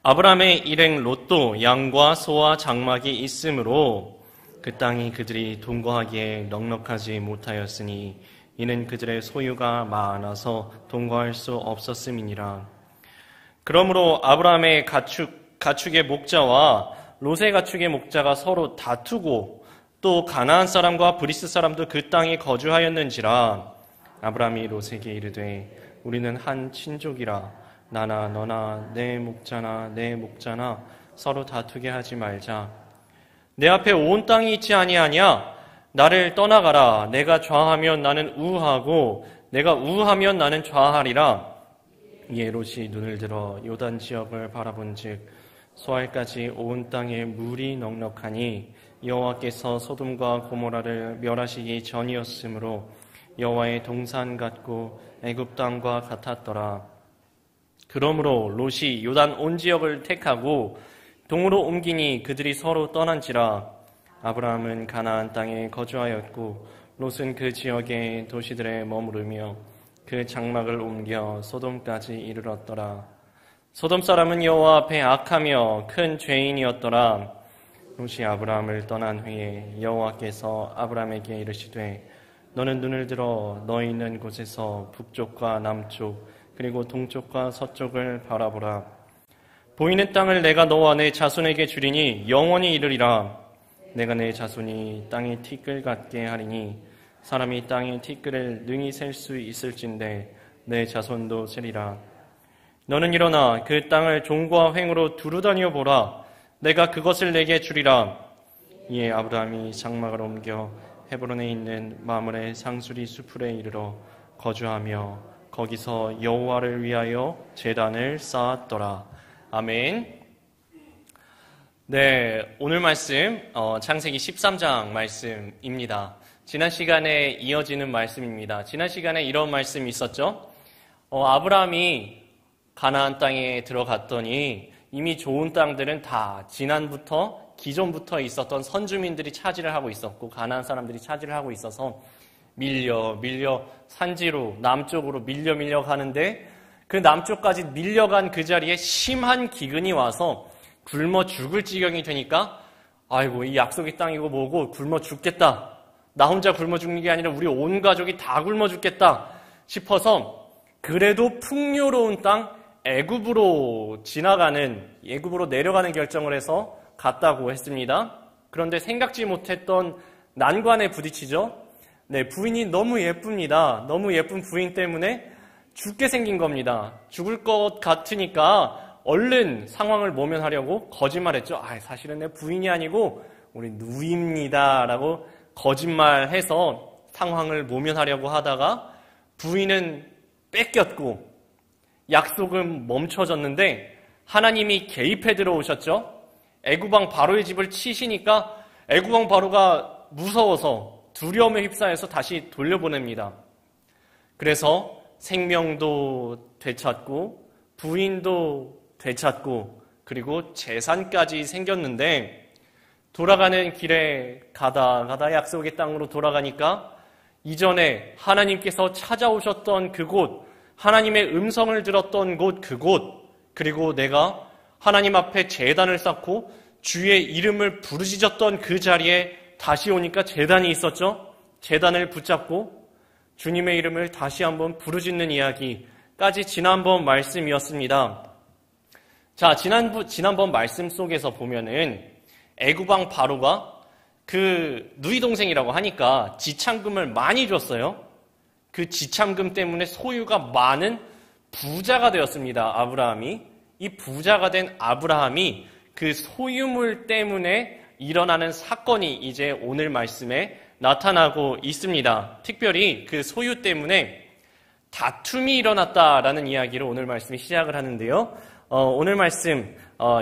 아브라함의 일행 롯도 양과 소와 장막이 있으므로 그 땅이 그들이 동거하기에 넉넉하지 못하였으니 이는 그들의 소유가 많아서 동거할 수 없었음이니라. 그러므로 아브라함의 가축의 목자와 롯의 가축의 목자가 서로 다투고 또 가나안 사람과 브리스 사람도 그 땅에 거주하였는지라. 아브라함이 롯에게 이르되 우리는 한 친족이라 나나 너나 내 목자나 내 목자나 서로 다투게 하지 말자. 내 앞에 온 땅이 있지 아니하냐? 나를 떠나가라. 내가 좌하면 나는 우하고 내가 우하면 나는 좌하리라. 이에 롯이 눈을 들어 요단 지역을 바라본즉 소알까지 온 땅에 물이 넉넉하니 여호와께서 소돔과 고모라를 멸하시기 전이었으므로 여호와의 동산 같고 애굽 땅과 같았더라. 그러므로 롯이 요단 온 지역을 택하고 동으로 옮기니 그들이 서로 떠난지라. 아브라함은 가나안 땅에 거주하였고 롯은 그 지역의 도시들에 머무르며 그 장막을 옮겨 소돔까지 이르렀더라. 소돔 사람은 여호와 앞에 악하며 큰 죄인이었더라. 롯이 아브라함을 떠난 후에 여호와께서 아브라함에게 이르시되 너는 눈을 들어 너희 있는 곳에서 북쪽과 남쪽 그리고 동쪽과 서쪽을 바라보라. 보이는 땅을 내가 너와 내 자손에게 주리니 영원히 이르리라. 내가 내 자손이 땅의 티끌 같게 하리니 사람이 땅의 티끌을 능히 셀 수 있을진데 내 자손도 세리라. 너는 일어나 그 땅을 종과 횡으로 두루다녀 보라. 내가 그것을 내게 주리라. 이에 아브라함이 장막을 옮겨 헤브론에 있는 마므레 상수리 수풀에 이르러 거주하며 거기서 여호와를 위하여 제단을 쌓았더라. 아멘. 네, 오늘 말씀 창세기 13장 말씀입니다. 지난 시간에 이어지는 말씀입니다. 지난 시간에 이런 말씀이 있었죠. 아브라함이 가나안 땅에 들어갔더니 이미 좋은 땅들은 다 기존부터 있었던 선주민들이 차지를 하고 있었고 가나안 사람들이 차지를 하고 있어서 밀려 산지로 남쪽으로 밀려 가는데 그 남쪽까지 밀려간 그 자리에 심한 기근이 와서 굶어 죽을 지경이 되니까 아이고 이 약속의 땅이고 뭐고 굶어 죽겠다. 나 혼자 굶어 죽는 게 아니라 우리 온 가족이 다 굶어 죽겠다 싶어서 그래도 풍요로운 땅 애굽으로 내려가는 결정을 해서 갔다고 했습니다. 그런데 생각지 못했던 난관에 부딪히죠. 네, 부인이 너무 예쁩니다. 너무 예쁜 부인 때문에 죽게 생긴 겁니다. 죽을 것 같으니까 얼른 상황을 모면하려고 거짓말했죠. 사실은 내 부인이 아니고 우리 누이입니다 라고 거짓말해서 상황을 모면하려고 하다가 부인은 뺏겼고 약속은 멈춰졌는데 하나님이 개입해 들어오셨죠. 애굽왕 바로의 집을 치시니까 애굽왕 바로가 무서워서 두려움에 휩싸여서 다시 돌려보냅니다. 그래서 생명도 되찾고 부인도 되찾고 그리고 재산까지 생겼는데 돌아가는 길에 가다 약속의 땅으로 돌아가니까 이전에 하나님께서 찾아오셨던 그곳, 하나님의 음성을 들었던 그곳, 그리고 내가 하나님 앞에 제단을 쌓고 주의 이름을 부르짖었던 그 자리에 다시 오니까 제단이 있었죠. 제단을 붙잡고 주님의 이름을 다시 한번 부르짖는 이야기까지 지난번 말씀이었습니다. 자, 지난번 말씀 속에서 보면은 애굽왕 바로가 그 누이 동생이라고 하니까 지참금을 많이 줬어요. 그 지참금 때문에 소유가 많은 부자가 되었습니다. 아브라함이. 이 부자가 된 아브라함이 그 소유물 때문에 일어나는 사건이 이제 오늘 말씀에 나타나고 있습니다. 특별히 그 소유 때문에 다툼이 일어났다라는 이야기를 오늘 말씀이 시작을 하는데요. 오늘 말씀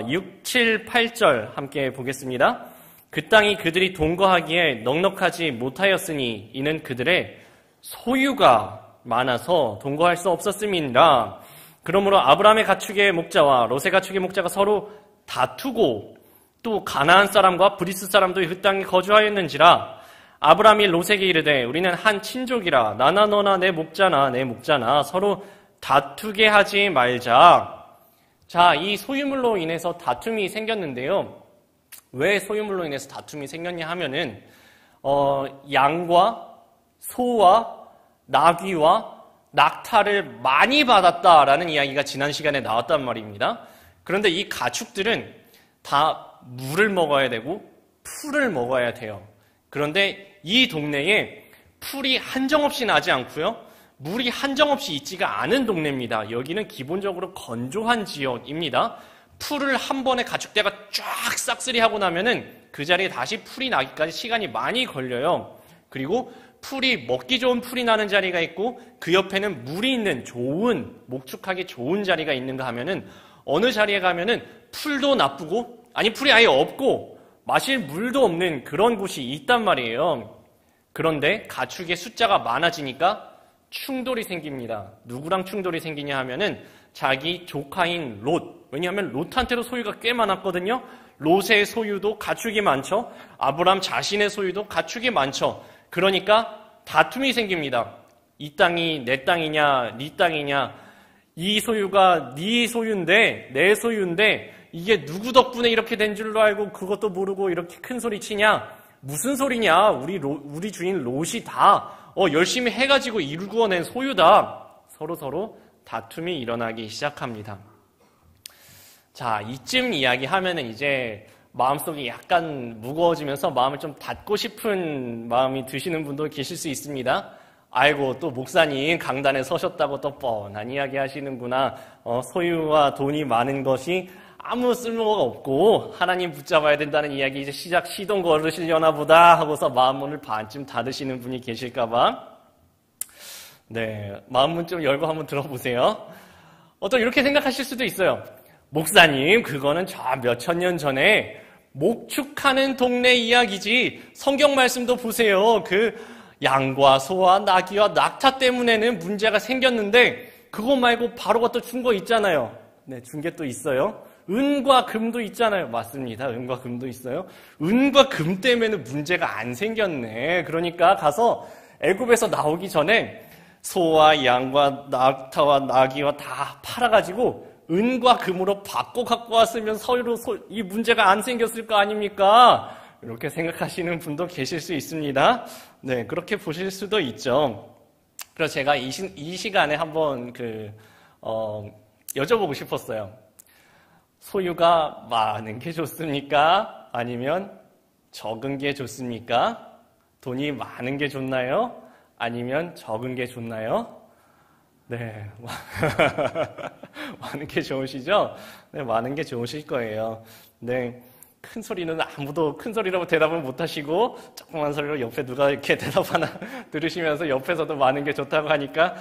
6, 7, 8절 함께 보겠습니다. 그 땅이 그들이 동거하기에 넉넉하지 못하였으니 이는 그들의 소유가 많아서 동거할 수 없었음이니라. 그러므로 아브라함의 가축의 목자와 롯의 가축의 목자가 서로 다투고 또 가나안 사람과 브리스 사람도 그 땅에 거주하였는지라. 아브라함이 롯에게 이르되 우리는 한 친족이라 나나 너나 내 목자나 내 목자나 서로 다투게 하지 말자. 자, 이 소유물로 인해서 다툼이 생겼는데요. 왜 소유물로 인해서 다툼이 생겼냐 하면은 양과 소와 나귀와 낙타를 많이 받았다라는 이야기가 지난 시간에 나왔단 말입니다. 그런데 이 가축들은 다 물을 먹어야 되고 풀을 먹어야 돼요. 그런데 이 동네에 풀이 한정없이 나지 않고요. 물이 한정없이 있지가 않은 동네입니다. 여기는 기본적으로 건조한 지역입니다. 풀을 한 번에 가축대가 쫙 싹쓸이하고 나면은 그 자리에 다시 풀이 나기까지 시간이 많이 걸려요. 그리고 풀이 먹기 좋은 풀이 나는 자리가 있고 그 옆에는 물이 있는 좋은 목축하기 좋은 자리가 있는가 하면은 어느 자리에 가면은 풀도 나쁘고 아니 풀이 아예 없고 마실 물도 없는 그런 곳이 있단 말이에요. 그런데 가축의 숫자가 많아지니까 충돌이 생깁니다. 누구랑 충돌이 생기냐 하면은 자기 조카인 롯. 왜냐하면 롯한테도 소유가 꽤 많았거든요. 롯의 소유도 가축이 많죠. 아브람 자신의 소유도 가축이 많죠. 그러니까 다툼이 생깁니다. 이 땅이 내 땅이냐, 네 땅이냐. 이 소유가 네 소유인데, 내 소유인데 이게 누구 덕분에 이렇게 된 줄로 알고 그것도 모르고 이렇게 큰 소리 치냐? 무슨 소리냐? 우리 주인 롯이 다 열심히 해가지고 이루어낸 소유다. 서로 다툼이 일어나기 시작합니다. 자, 이쯤 이야기하면은 이제 마음속이 약간 무거워지면서 마음을 좀 닫고 싶은 마음이 드시는 분도 계실 수 있습니다. 아이고, 또 목사님 강단에 서셨다고 또 뻔한 이야기 하시는구나. 소유와 돈이 많은 것이 아무 쓸모가 없고 하나님 붙잡아야 된다는 이야기 이제 시동 걸으시려나 보다 하고서 마음문을 반쯤 닫으시는 분이 계실까봐. 네, 마음문 좀 열고 한번 들어보세요. 또 이렇게 생각하실 수도 있어요. 목사님, 그거는 저 몇천 년 전에 목축하는 동네 이야기지. 성경 말씀도 보세요. 그 양과 소와 나귀와 낙타 때문에는 문제가 생겼는데 그거 말고 바로 갖다 준 거 있잖아요. 네, 준 게 또 있어요. 은과 금도 있잖아요. 맞습니다. 은과 금도 있어요. 은과 금 때문에는 문제가 안 생겼네. 그러니까 가서 애굽에서 나오기 전에 소와 양과 낙타와 나귀와 다 팔아가지고 은과 금으로 바꿔 갖고 왔으면 서로 이 문제가 안 생겼을 거 아닙니까? 이렇게 생각하시는 분도 계실 수 있습니다. 네, 그렇게 보실 수도 있죠. 그래서 제가 이 시간에 한번 여쭤보고 싶었어요. 소유가 많은 게 좋습니까? 아니면 적은 게 좋습니까? 돈이 많은 게 좋나요? 아니면 적은 게 좋나요? 네, 많은 게 좋으시죠? 네, 많은 게 좋으실 거예요. 네, 큰 소리는 아무도 큰 소리라고 대답을 못 하시고 조그만 소리로 옆에 누가 이렇게 대답 하나 들으시면서 옆에서도 많은 게 좋다고 하니까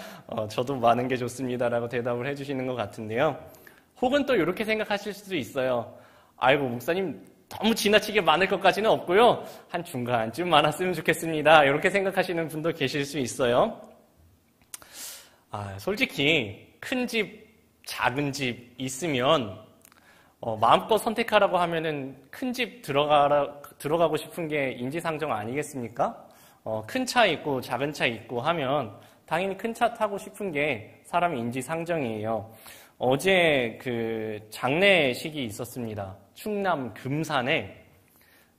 저도 많은 게 좋습니다라고 대답을 해주시는 것 같은데요. 혹은 또 이렇게 생각하실 수도 있어요. 아이고, 목사님 너무 지나치게 많을 것까지는 없고요. 한 중간쯤 많았으면 좋겠습니다. 이렇게 생각하시는 분도 계실 수 있어요. 솔직히 큰 집, 작은 집 있으면 마음껏 선택하라고 하면은 큰 집 들어가고 싶은 게 인지상정 아니겠습니까? 큰 차 있고 작은 차 있고 하면 당연히 큰 차 타고 싶은 게 사람의 인지상정이에요. 어제 장례식이 있었습니다. 충남 금산에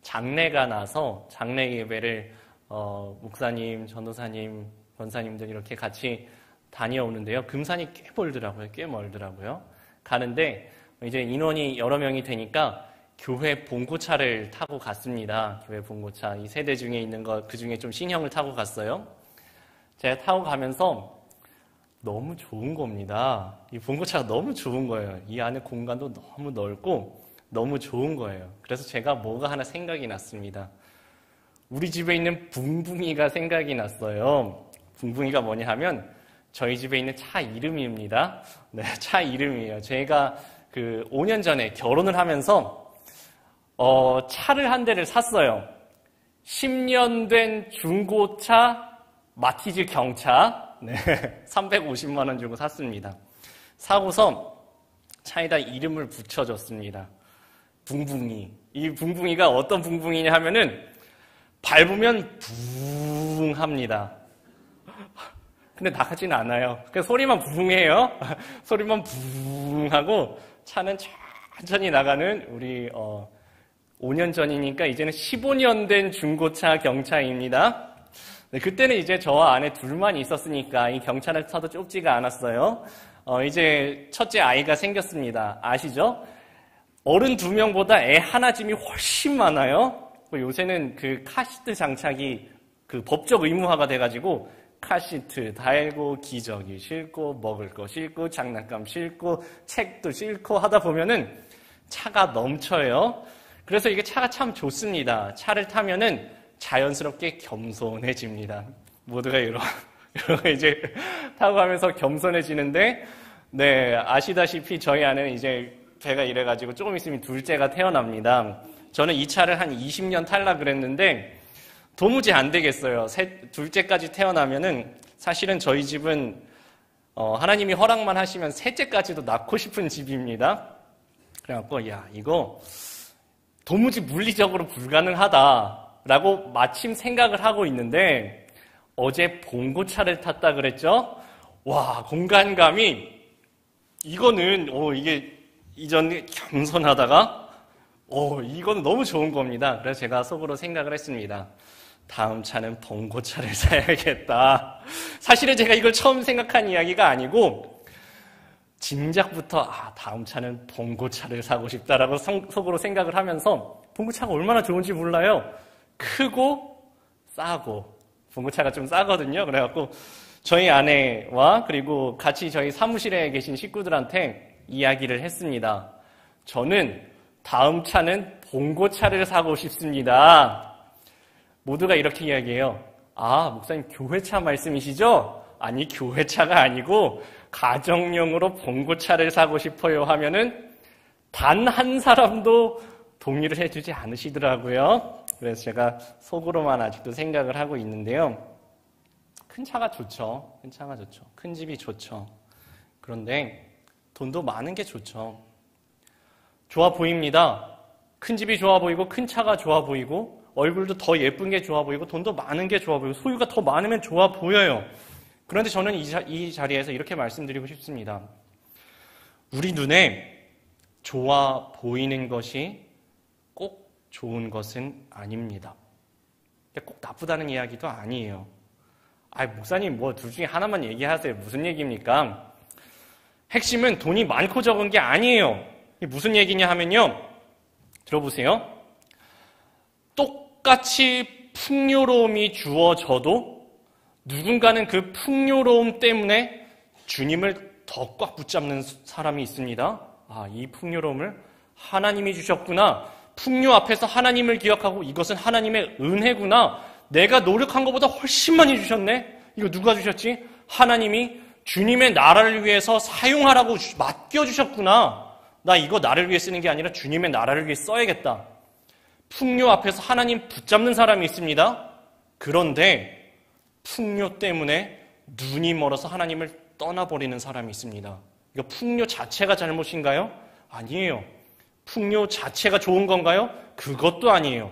장례가 나서 장례 예배를 목사님, 전도사님, 권사님들 이렇게 같이 다녀오는데요. 금산이 꽤 멀더라고요. 가는데 이제 인원이 여러 명이 되니까 교회 봉고차를 타고 갔습니다. 교회 봉고차. 이 세대 중에 있는 거, 그 중에 좀 신형을 타고 갔어요. 제가 타고 가면서 너무 좋은 겁니다. 이 봉고차가 너무 좋은 거예요. 이 안에 공간도 너무 넓고 너무 좋은 거예요. 그래서 제가 뭐가 하나 생각이 났습니다. 우리 집에 있는 붕붕이가 생각이 났어요. 붕붕이가 뭐냐 하면 저희 집에 있는 차 이름입니다. 네, 차 이름이에요. 제가 5년 전에 결혼을 하면서 차를 한 대를 샀어요. 10년 된 중고차 마티즈 경차. 네, 350만 원 주고 샀습니다. 사고서 차에다 이름을 붙여줬습니다. 붕붕이. 이 붕붕이가 어떤 붕붕이냐 하면은 밟으면 붕 합니다. 근데 나가진 않아요. 그냥 소리만 붕해요. 소리만 붕 하고 차는 천천히 나가는 우리 5년 전이니까 이제는 15년 된 중고차 경차입니다. 네, 그때는 이제 저와 아내 둘만 있었으니까 이 경차를 타도 좁지가 않았어요. 이제 첫째 아이가 생겼습니다. 아시죠? 어른 2명보다 애 하나 짐이 훨씬 많아요. 요새는 그 카시트 장착이 그 법적 의무화가 돼가지고 카시트 달고 기저귀 싣고 먹을 거 싣고 장난감 싣고 책도 싣고 하다 보면은 차가 넘쳐요. 그래서 이게 차가 참 좋습니다. 차를 타면은 자연스럽게 겸손해집니다. 모두가 이런 이제 타고 가면서 겸손해지는데, 네, 아시다시피 저희 아내는 이제 배가 이래가지고 조금 있으면 둘째가 태어납니다. 저는 이 차를 한 20년 탈라 그랬는데 도무지 안 되겠어요. 둘째까지 태어나면은 사실은 저희 집은 하나님이 허락만 하시면 셋째까지도 낳고 싶은 집입니다. 그래갖고 야 이거 도무지 물리적으로 불가능하다라고 마침 생각을 하고 있는데 어제 봉고차를 탔다 그랬죠? 와 공간감이 이거는 이게 이전 겸손하다가 이건 너무 좋은 겁니다. 그래서 제가 속으로 생각을 했습니다. 다음 차는 봉고차를 사야겠다. 사실은 제가 이걸 처음 생각한 이야기가 아니고 짐작부터 다음 차는 봉고차를 사고 싶다라고 속으로 생각을 하면서 봉고차가 얼마나 좋은지 몰라요. 크고 싸고 봉고차가 좀 싸거든요. 그래갖고 저희 아내와 그리고 같이 저희 사무실에 계신 식구들한테 이야기를 했습니다. 저는 다음 차는 봉고차를 사고 싶습니다. 모두가 이렇게 이야기해요. 목사님 교회차 말씀이시죠? 아니 교회차가 아니고 가정용으로 봉고차를 사고 싶어요 하면은 단 한 사람도 동의를 해주지 않으시더라고요. 그래서 제가 속으로만 아직도 생각을 하고 있는데요. 큰 차가 좋죠. 큰 차가 좋죠. 큰 집이 좋죠. 그런데 돈도 많은 게 좋죠. 좋아 보입니다. 큰 집이 좋아 보이고 큰 차가 좋아 보이고 얼굴도 더 예쁜 게 좋아 보이고 돈도 많은 게 좋아 보이고 소유가 더 많으면 좋아 보여요. 그런데 저는 이 자리에서 이렇게 말씀드리고 싶습니다. 우리 눈에 좋아 보이는 것이 꼭 좋은 것은 아닙니다. 꼭 나쁘다는 이야기도 아니에요. 목사님 둘 중에 하나만 얘기하세요. 무슨 얘기입니까? 핵심은 돈이 많고 적은 게 아니에요. 이게 무슨 얘기냐 하면요. 들어보세요. 똑같이 풍요로움이 주어져도 누군가는 그 풍요로움 때문에 주님을 더 꽉 붙잡는 사람이 있습니다. 이 풍요로움을 하나님이 주셨구나. 풍요 앞에서 하나님을 기억하고 이것은 하나님의 은혜구나. 내가 노력한 것보다 훨씬 많이 주셨네. 이거 누가 주셨지? 하나님이 주님의 나라를 위해서 사용하라고 맡겨주셨구나. 나 이거 나를 위해 쓰는 게 아니라 주님의 나라를 위해 써야겠다. 풍요 앞에서 하나님 붙잡는 사람이 있습니다. 그런데 풍요 때문에 눈이 멀어서 하나님을 떠나버리는 사람이 있습니다. 이거 풍요 자체가 잘못인가요? 아니에요. 풍요 자체가 좋은 건가요? 그것도 아니에요.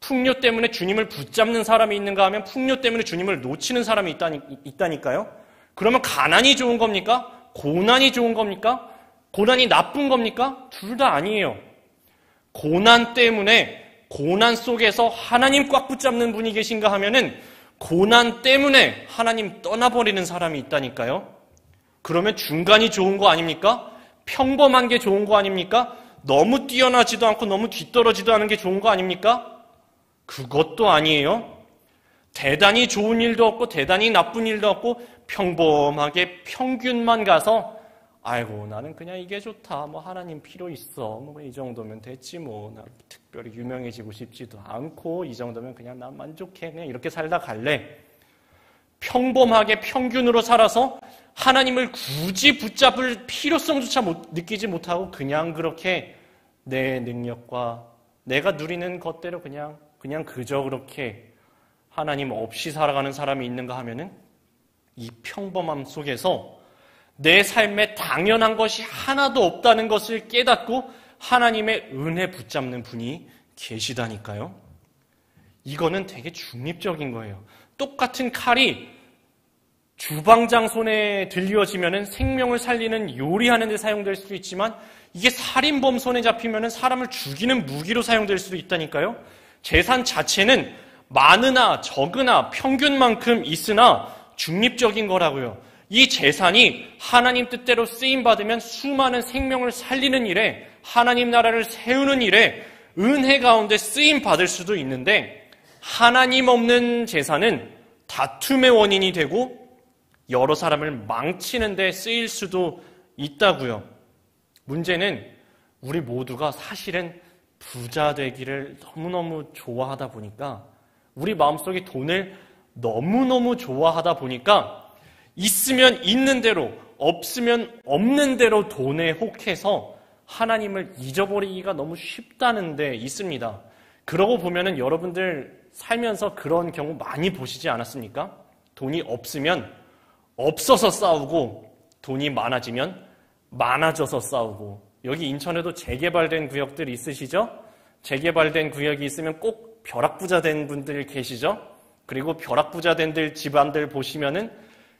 풍요 때문에 주님을 붙잡는 사람이 있는가 하면 풍요 때문에 주님을 놓치는 사람이 있다니까요. 그러면 가난이 좋은 겁니까? 고난이 좋은 겁니까? 고난이 나쁜 겁니까? 둘 다 아니에요. 고난 때문에 고난 속에서 하나님 꽉 붙잡는 분이 계신가 하면은 고난 때문에 하나님 떠나버리는 사람이 있다니까요. 그러면 중간이 좋은 거 아닙니까? 평범한 게 좋은 거 아닙니까? 너무 뛰어나지도 않고 너무 뒤떨어지도 않은 게 좋은 거 아닙니까? 그것도 아니에요. 대단히 좋은 일도 없고 대단히 나쁜 일도 없고 평범하게 평균만 가서 나는 그냥 이게 좋다. 하나님 필요 있어. 이 정도면 됐지 나 특별히 유명해지고 싶지도 않고 이 정도면 그냥 난 만족해. 그냥 이렇게 살다 갈래. 평범하게 평균으로 살아서 하나님을 굳이 붙잡을 필요성조차 느끼지 못하고 그냥 그렇게 내 능력과 내가 누리는 것대로 그냥 그저 그렇게 하나님 없이 살아가는 사람이 있는가 하면은 이 평범함 속에서 내 삶에 당연한 것이 하나도 없다는 것을 깨닫고 하나님의 은혜 붙잡는 분이 계시다니까요. 이거는 되게 중립적인 거예요. 똑같은 칼이 주방장 손에 들려지면은 생명을 살리는 요리하는 데 사용될 수 있지만 이게 살인범 손에 잡히면 사람을 죽이는 무기로 사용될 수도 있다니까요. 재산 자체는 많으나 적으나 평균만큼 있으나 중립적인 거라고요. 이 재산이 하나님 뜻대로 쓰임받으면 수많은 생명을 살리는 일에, 하나님 나라를 세우는 일에 은혜 가운데 쓰임받을 수도 있는데, 하나님 없는 재산은 다툼의 원인이 되고 여러 사람을 망치는 데 쓰일 수도 있다고요. 문제는 우리 모두가 사실은 부자 되기를 너무너무 좋아하다 보니까, 우리 마음속에 돈을 너무너무 좋아하다 보니까 있으면 있는 대로, 없으면 없는 대로 돈에 혹해서 하나님을 잊어버리기가 너무 쉽다는 데 있습니다. 그러고 보면은 여러분들 살면서 그런 경우 많이 보시지 않았습니까? 돈이 없으면 없어서 싸우고, 돈이 많아지면 많아져서 싸우고. 여기 인천에도 재개발된 구역들 있으시죠? 재개발된 구역이 있으면 꼭 벼락부자 된 분들 계시죠? 그리고 벼락부자 된 집안들 보시면은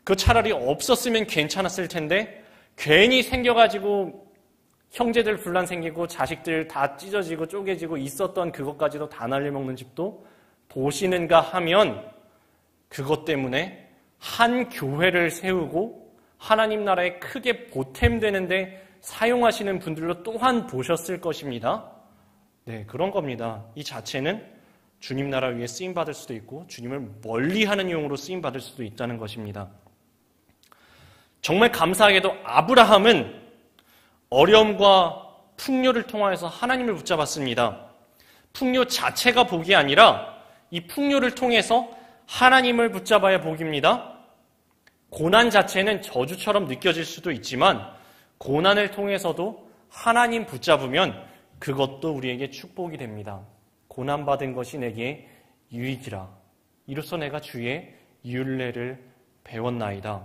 그 차라리 없었으면 괜찮았을 텐데 괜히 생겨가지고 형제들 분란 생기고 자식들 다 찢어지고 쪼개지고 있었던 그것까지도 다 날려먹는 집도 보시는가 하면, 그것 때문에 한 교회를 세우고 하나님 나라에 크게 보탬되는데 사용하시는 분들로 또한 보셨을 것입니다. 네, 그런 겁니다. 이 자체는 주님 나라 위에 쓰임받을 수도 있고 주님을 멀리하는 용으로 쓰임받을 수도 있다는 것입니다. 정말 감사하게도 아브라함은 어려움과 풍요를 통하여서 하나님을 붙잡았습니다. 풍요 자체가 복이 아니라 이 풍요를 통해서 하나님을 붙잡아야 복입니다. 고난 자체는 저주처럼 느껴질 수도 있지만 고난을 통해서도 하나님 붙잡으면 그것도 우리에게 축복이 됩니다. 고난받은 것이 내게 유익이라. 이로써 내가 주의 율례를 배웠나이다.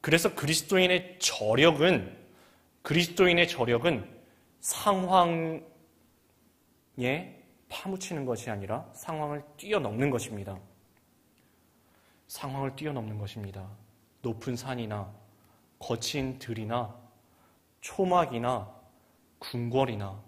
그래서 그리스도인의 저력은 상황에 파묻히는 것이 아니라 상황을 뛰어넘는 것입니다. 상황을 뛰어넘는 것입니다. 높은 산이나 거친 들이나 초막이나 궁궐이나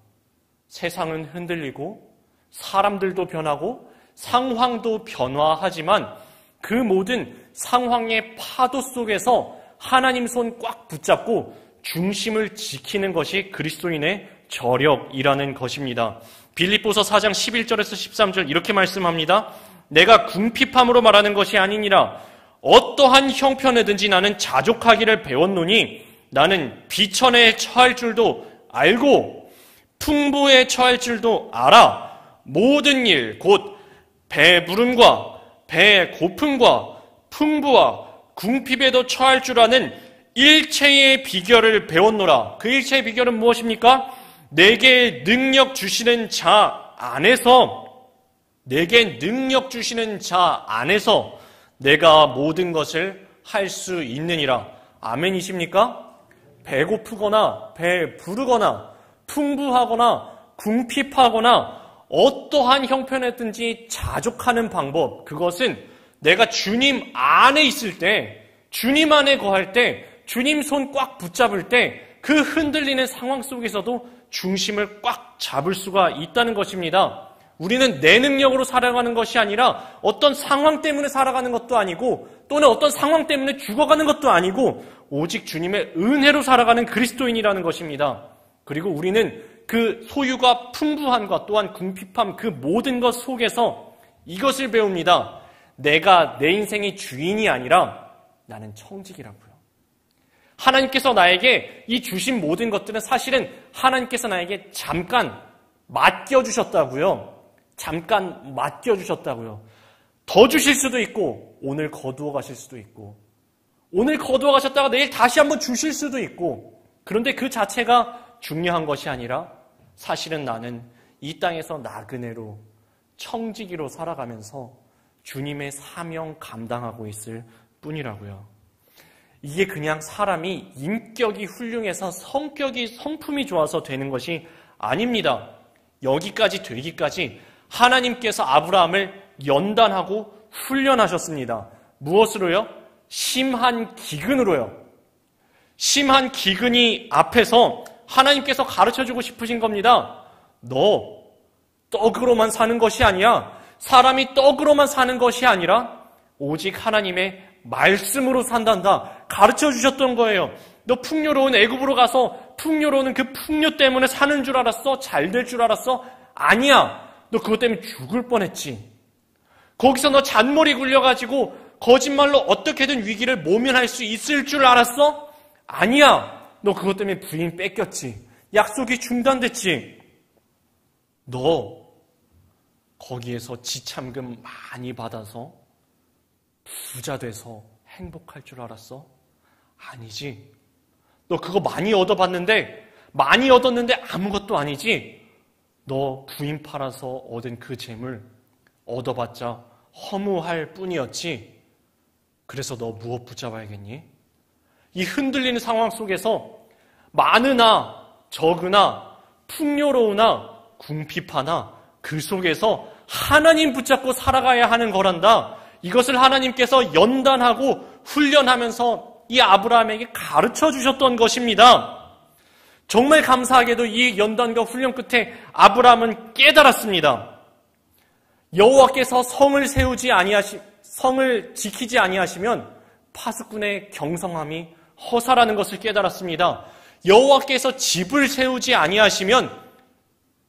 세상은 흔들리고 사람들도 변하고 상황도 변화하지만 그 모든 상황의 파도 속에서 하나님 손 꽉 붙잡고 중심을 지키는 것이 그리스도인의 저력이라는 것입니다. 빌립보서 4장 11절에서 13절 이렇게 말씀합니다. 내가 궁핍함으로 말하는 것이 아니니라. 어떠한 형편에든지 나는 자족하기를 배웠노니 나는 비천에 처할 줄도 알고 풍부에 처할 줄도 알아. 모든 일 곧 배부름과 배고픔과 풍부와 궁핍에도 처할 줄 아는 일체의 비결을 배웠노라. 그 일체의 비결은 무엇입니까? 내게 능력 주시는 자 안에서, 내게 능력 주시는 자 안에서 내가 모든 것을 할 수 있느니라. 아멘이십니까? 배고프거나 배부르거나 풍부하거나 궁핍하거나 어떠한 형편이든지 자족하는 방법, 그것은 내가 주님 안에 있을 때, 주님 안에 거할 때, 주님 손 꽉 붙잡을 때 그 흔들리는 상황 속에서도 중심을 꽉 잡을 수가 있다는 것입니다. 우리는 내 능력으로 살아가는 것이 아니라 어떤 상황 때문에 살아가는 것도 아니고 또는 어떤 상황 때문에 죽어가는 것도 아니고 오직 주님의 은혜로 살아가는 그리스도인이라는 것입니다. 그리고 우리는 그 소유가 풍부함과 또한 궁핍함 그 모든 것 속에서 이것을 배웁니다. 내가 내 인생의 주인이 아니라 나는 청직이라고요. 하나님께서 나에게 이 주신 모든 것들은 사실은 하나님께서 나에게 잠깐 맡겨주셨다고요. 잠깐 맡겨주셨다고요. 더 주실 수도 있고 오늘 거두어 가실 수도 있고 오늘 거두어 가셨다가 내일 다시 한번 주실 수도 있고, 그런데 그 자체가 중요한 것이 아니라 사실은 나는 이 땅에서 나그네로 청지기로 살아가면서 주님의 사명 감당하고 있을 뿐이라고요. 이게 그냥 사람이 인격이 훌륭해서 성품이 좋아서 되는 것이 아닙니다. 여기까지 되기까지 하나님께서 아브라함을 연단하고 훈련하셨습니다. 무엇으로요? 심한 기근으로요. 심한 기근이 앞에서 하나님께서 가르쳐주고 싶으신 겁니다. 너 떡으로만 사는 것이 아니야. 사람이 떡으로만 사는 것이 아니라 오직 하나님의 말씀으로 산단다. 가르쳐주셨던 거예요. 너 풍요로운 애굽으로 가서 풍요로운 그 풍요 때문에 사는 줄 알았어? 잘 될 줄 알았어? 아니야. 너 그것 때문에 죽을 뻔했지. 거기서 너 잔머리 굴려가지고 거짓말로 어떻게든 위기를 모면할 수 있을 줄 알았어? 아니야. 너 그것 때문에 부인 뺏겼지. 약속이 중단됐지. 너 거기에서 지참금 많이 받아서 부자 돼서 행복할 줄 알았어? 아니지. 너 그거 많이 얻어봤는데, 많이 얻었는데 아무것도 아니지. 너 부인 팔아서 얻은 그 재물 얻어봤자 허무할 뿐이었지. 그래서 너 무엇 붙잡아야겠니? 이 흔들리는 상황 속에서 많으나 적으나 풍요로우나 궁핍하나 그 속에서 하나님 붙잡고 살아가야 하는 거란다. 이것을 하나님께서 연단하고 훈련하면서 이 아브라함에게 가르쳐 주셨던 것입니다. 정말 감사하게도 이 연단과 훈련 끝에 아브라함은 깨달았습니다. 여호와께서 성을 지키지 아니하시면 파수꾼의 경성함이 허사라는 것을 깨달았습니다. 여호와께서 집을 세우지 아니하시면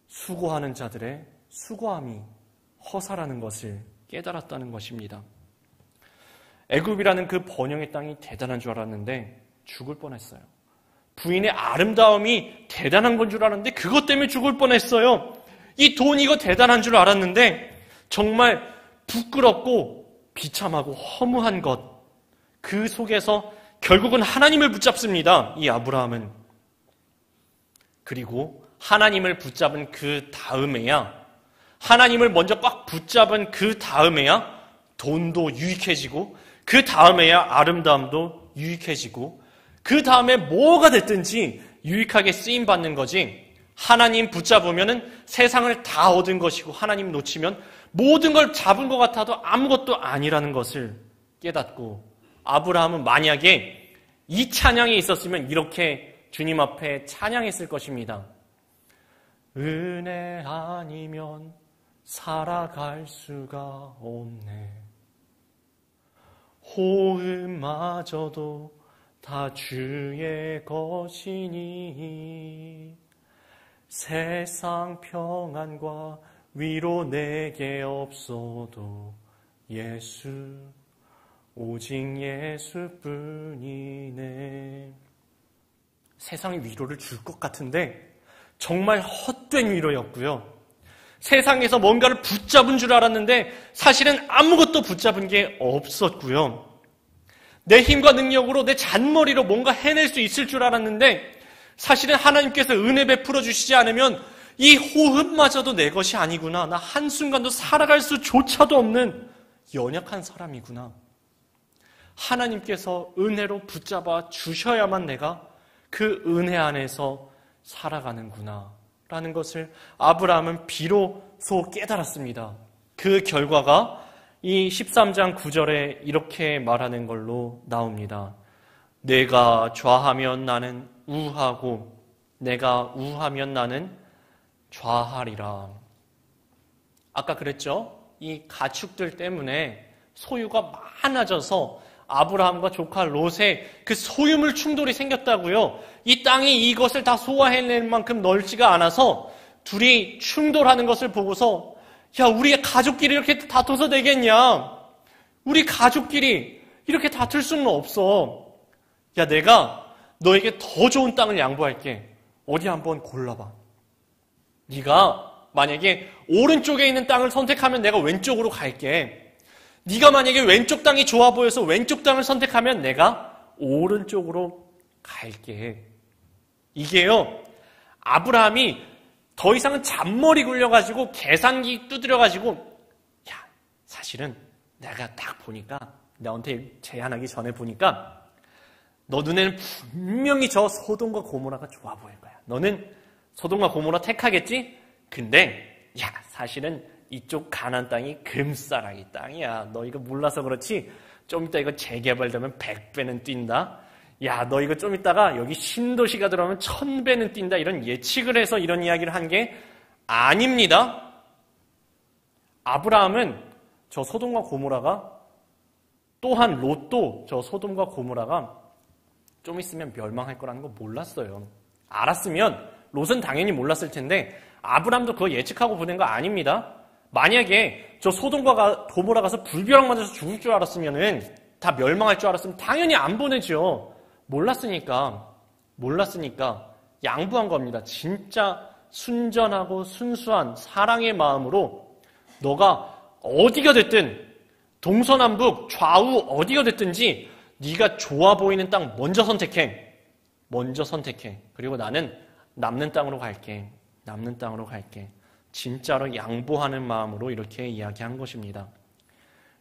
수고하는 자들의 수고함이 허사라는 것을 깨달았다는 것입니다. 애굽이라는 그 번영의 땅이 대단한 줄 알았는데 죽을 뻔했어요. 부인의 아름다움이 대단한 건 줄 알았는데 그것 때문에 죽을 뻔했어요. 이 돈 이거 대단한 줄 알았는데 정말 부끄럽고 비참하고 허무한 것, 그 속에서 결국은 하나님을 붙잡습니다. 이 아브라함은. 그리고 하나님을 붙잡은 그 다음에야, 하나님을 먼저 꽉 붙잡은 그 다음에야 돈도 유익해지고, 그 다음에야 아름다움도 유익해지고, 그 다음에 뭐가 됐든지 유익하게 쓰임받는 거지. 하나님 붙잡으면은 세상을 다 얻은 것이고 하나님 놓치면 모든 걸 잡은 것 같아도 아무것도 아니라는 것을 깨닫고, 아브라함은 만약에 이 찬양이 있었으면 이렇게 주님 앞에 찬양했을 것입니다. 은혜 아니면 살아갈 수가 없네. 호흡마저도 다 주의 것이니 세상 평안과 위로 내게 없어도 예수, 오직 예수뿐이네. 세상이 위로를 줄 것 같은데 정말 헛된 위로였고요. 세상에서 뭔가를 붙잡은 줄 알았는데 사실은 아무것도 붙잡은 게 없었고요. 내 힘과 능력으로 내 잔머리로 뭔가 해낼 수 있을 줄 알았는데 사실은 하나님께서 은혜 베풀어 주시지 않으면 이 호흡마저도 내 것이 아니구나. 나 한순간도 살아갈 수조차도 없는 연약한 사람이구나. 하나님께서 은혜로 붙잡아 주셔야만 내가 그 은혜 안에서 살아가는구나 라는 것을 아브라함은 비로소 깨달았습니다. 그 결과가 이 13장 9절에 이렇게 말하는 걸로 나옵니다. 내가 좌하면 나는 우하고 내가 우하면 나는 좌하리라. 아까 그랬죠? 이 가축들 때문에 소유가 많아져서 아브라함과 조카 롯의 그 소유물 충돌이 생겼다고요. 이 땅이 이것을 다 소화해낼 만큼 넓지가 않아서 둘이 충돌하는 것을 보고서 야, 우리 가족끼리 이렇게 다퉈서 되겠냐? 우리 가족끼리 이렇게 다툴 수는 없어. 야, 내가 너에게 더 좋은 땅을 양보할게. 어디 한번 골라봐. 네가 만약에 오른쪽에 있는 땅을 선택하면 내가 왼쪽으로 갈게. 네가 만약에 왼쪽 땅이 좋아 보여서 왼쪽 땅을 선택하면 내가 오른쪽으로 갈게. 이게요, 아브라함이 더 이상은 잔머리 굴려가지고 계산기 두드려가지고 야, 사실은 내가 딱 보니까 너한테 제안하기 전에 보니까 너 눈에는 분명히 저 소돔과 고모라가 좋아 보일 거야. 너는 소돔과 고모라 택하겠지? 근데 야, 사실은 이쪽 가나안 땅이 금싸라기 땅이야. 너 이거 몰라서 그렇지 좀 이따 이거 재개발되면 100배는 뛴다. 야, 너 이거 좀 있다가 여기 신도시가 들어오면 1000배는 뛴다. 이런 예측을 해서 이런 이야기를 한 게 아닙니다. 아브라함은 저 소돔과 고모라가 또한 롯도 저 소돔과 고모라가 좀 있으면 멸망할 거라는 거 몰랐어요. 알았으면 롯은 당연히 몰랐을 텐데 아브라함도 그거 예측하고 보낸 거 아닙니다. 만약에 저 소돔과 고모라 가서 불벼락 맞아서 죽을 줄 알았으면은 다 멸망할 줄 알았으면 당연히 안 보내죠. 몰랐으니까 양보한 겁니다. 진짜 순전하고 순수한 사랑의 마음으로 너가 어디가 됐든 동서남북 좌우 어디가 됐든지 네가 좋아 보이는 땅 먼저 선택해. 그리고 나는 남는 땅으로 갈게. 진짜로 양보하는 마음으로 이렇게 이야기한 것입니다.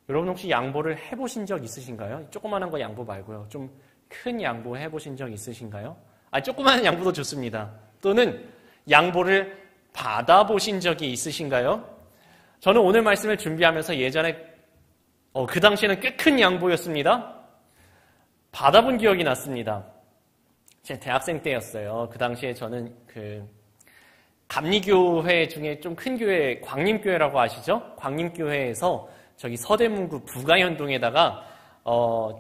여러분 혹시 양보를 해보신 적 있으신가요? 조그마한 거 양보 말고요. 좀 큰 양보 해보신 적 있으신가요? 조그마한 양보도 좋습니다. 또는 양보를 받아보신 적이 있으신가요? 저는 오늘 말씀을 준비하면서 예전에 그 당시에는 꽤 큰 양보였습니다. 받아본 기억이 났습니다. 제 대학생 때였어요. 그 당시에 저는 감리교회 중에 좀 큰 교회, 광림교회라고 아시죠? 광림교회에서 저기 서대문구 부가현동에다가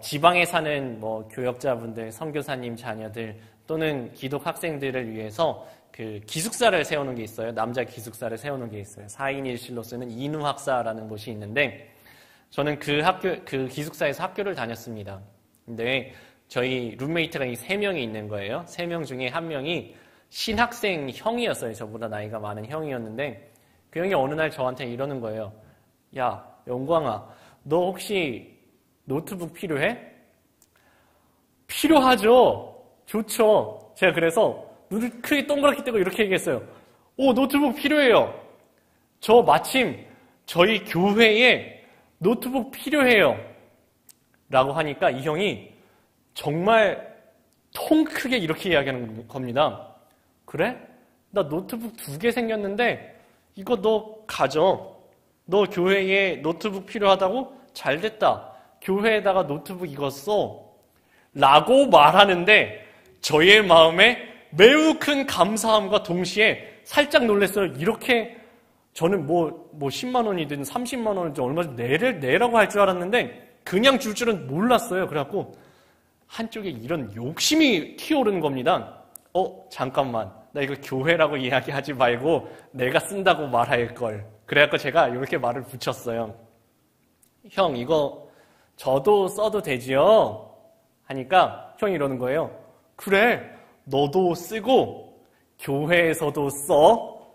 지방에 사는 교역자분들, 선교사님 자녀들 또는 기독 학생들을 위해서 기숙사를 세우는 게 있어요. 남자 기숙사를 세우는 게 있어요. 4인 1실로 쓰는 인후학사라는 곳이 있는데 저는 그 기숙사에서 학교를 다녔습니다. 근데 저희 룸메이트가 3명이 있는 거예요. 3명 중에 1명이 신학생 형이었어요. 저보다 나이가 많은 형이었는데 그 형이 어느 날 저한테 이러는 거예요. 야, 영광아, 너 혹시 노트북 필요해? 필요하죠. 좋죠. 제가 그래서 눈을 크게 동그랗게 뜨고 이렇게 얘기했어요. 노트북 필요해요. 저 마침 저희 교회에 노트북 필요해요. 라고 하니까 이 형이 정말 통 크게 이렇게 이야기하는 겁니다. 그래? 나 노트북 2개 생겼는데 이거 너 가져. 너 교회에 노트북 필요하다고? 잘 됐다. 교회에다가 노트북 이거 써. 라고 말하는데 저의 마음에 매우 큰 감사함과 동시에 살짝 놀랐어요. 이렇게 저는 10만 원이든 30만 원이든 얼마 좀 내라고 할 줄 알았는데 그냥 줄 줄은 몰랐어요. 그래갖고 한쪽에 이런 욕심이 튀어오르는 겁니다. 잠깐만. 나 이거 교회라고 이야기하지 말고 내가 쓴다고 말할 걸. 그래갖고 제가 이렇게 말을 붙였어요. 형, 이거 저도 써도 되지요? 하니까 형이 이러는 거예요. 그래, 너도 쓰고 교회에서도 써?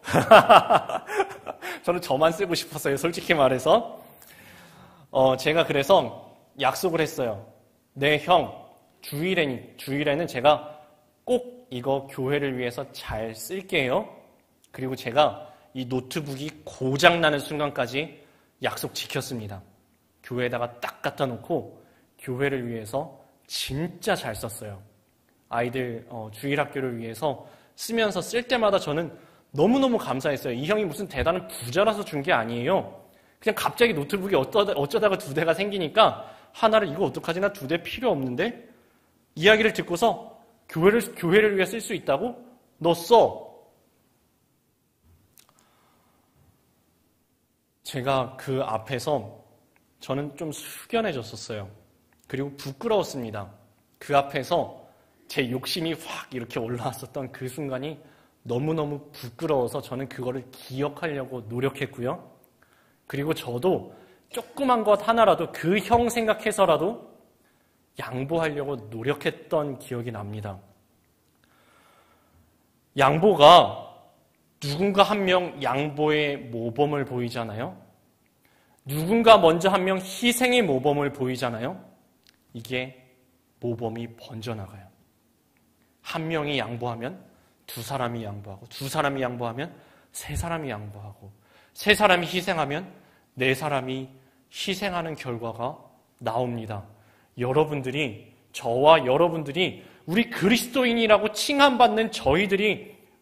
저는 저만 쓰고 싶었어요. 솔직히 말해서. 제가 그래서 약속을 했어요. 네, 형, 주일에는 제가 꼭 이거 교회를 위해서 잘 쓸게요. 그리고 제가 이 노트북이 고장나는 순간까지 약속 지켰습니다. 교회에다가 딱 갖다 놓고 교회를 위해서 진짜 잘 썼어요. 아이들 주일학교를 위해서 쓰면서 쓸 때마다 저는 너무너무 감사했어요. 이 형이 무슨 대단한 부자라서 준 게 아니에요. 그냥 갑자기 노트북이 어쩌다가 2대가 생기니까 하나를 이거 어떡하지? 나 2대 필요 없는데? 이야기를 듣고서 교회를 위해 쓸 수 있다고? 너 써. 제가 그 앞에서 저는 좀 숙연해졌었어요. 그리고 부끄러웠습니다. 그 앞에서 제 욕심이 확 이렇게 올라왔었던 그 순간이 너무너무 부끄러워서 저는 그거를 기억하려고 노력했고요. 그리고 저도 조그만 것 하나라도 그 형 생각해서라도 양보하려고 노력했던 기억이 납니다. 양보가 누군가 한 명 양보의 모범을 보이잖아요. 누군가 먼저 한 명 희생의 모범을 보이잖아요. 이게 모범이 번져나가요. 한 명이 양보하면 2사람이 양보하고 2사람이 양보하면 3사람이 양보하고 3사람이 희생하면 4사람이 희생하는 결과가 나옵니다. 저와 여러분들이 우리 그리스도인이라고 칭함받는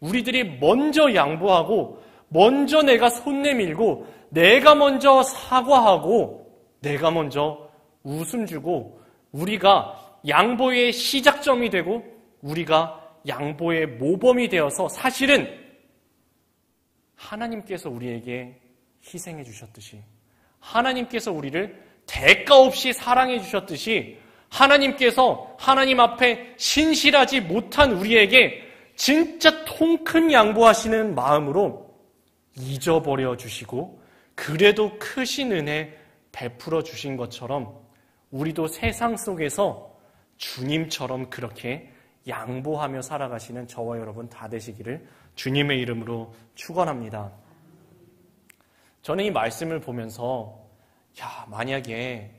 우리들이 먼저 양보하고 먼저 내가 손 내밀고 내가 먼저 사과하고 내가 먼저 웃음 주고 우리가 양보의 시작점이 되고 우리가 양보의 모범이 되어서 사실은 하나님께서 우리에게 희생해 주셨듯이, 하나님께서 우리를 대가 없이 사랑해 주셨듯이, 하나님께서 하나님 앞에 신실하지 못한 우리에게 진짜 통 큰 양보하시는 마음으로 잊어버려 주시고 그래도 크신 은혜 베풀어 주신 것처럼 우리도 세상 속에서 주님처럼 그렇게 양보하며 살아가시는 저와 여러분 다 되시기를 주님의 이름으로 축원합니다. 저는 이 말씀을 보면서 만약에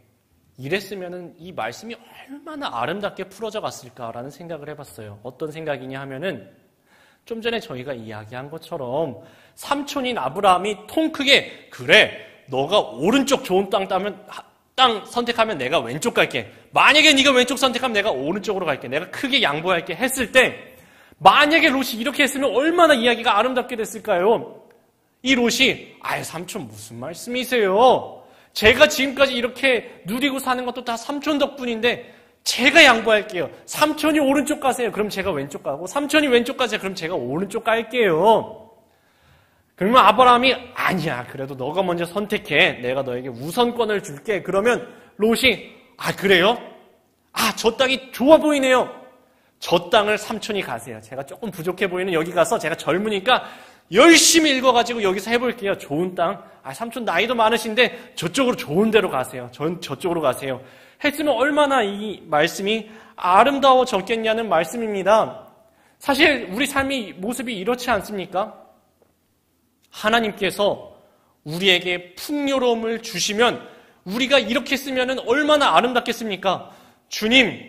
이랬으면 이 말씀이 얼마나 아름답게 풀어져 갔을까라는 생각을 해봤어요. 어떤 생각이냐 하면은 좀 전에 저희가 이야기한 것처럼 삼촌인 아브라함이 통 크게 그래 너가 오른쪽 좋은 땅 선택하면 내가 왼쪽 갈게. 만약에 네가 왼쪽 선택하면 내가 오른쪽으로 갈게. 내가 크게 양보할게 했을 때 만약에 롯이 이렇게 했으면 얼마나 이야기가 아름답게 됐을까요? 이 롯이 삼촌 무슨 말씀이세요? 제가 지금까지 이렇게 누리고 사는 것도 다 삼촌 덕분인데 제가 양보할게요. 삼촌이 오른쪽 가세요. 그럼 제가 왼쪽 가고 삼촌이 왼쪽 가세요. 그럼 제가 오른쪽 갈게요. 그러면 아브라함이 아니야. 그래도 너가 먼저 선택해. 내가 너에게 우선권을 줄게. 그러면 롯이 그래요? 저 땅이 좋아 보이네요. 저 땅을 삼촌이 가세요. 제가 조금 부족해 보이는 여기 가서 제가 젊으니까 열심히 읽어가지고 여기서 해볼게요. 좋은 땅. 삼촌 나이도 많으신데 저쪽으로 좋은 데로 가세요. 전 저쪽으로 가세요. 했으면 얼마나 이 말씀이 아름다워졌겠냐는 말씀입니다. 사실 우리 삶의 모습이 이렇지 않습니까? 하나님께서 우리에게 풍요로움을 주시면 우리가 이렇게 쓰면 얼마나 아름답겠습니까? 주님,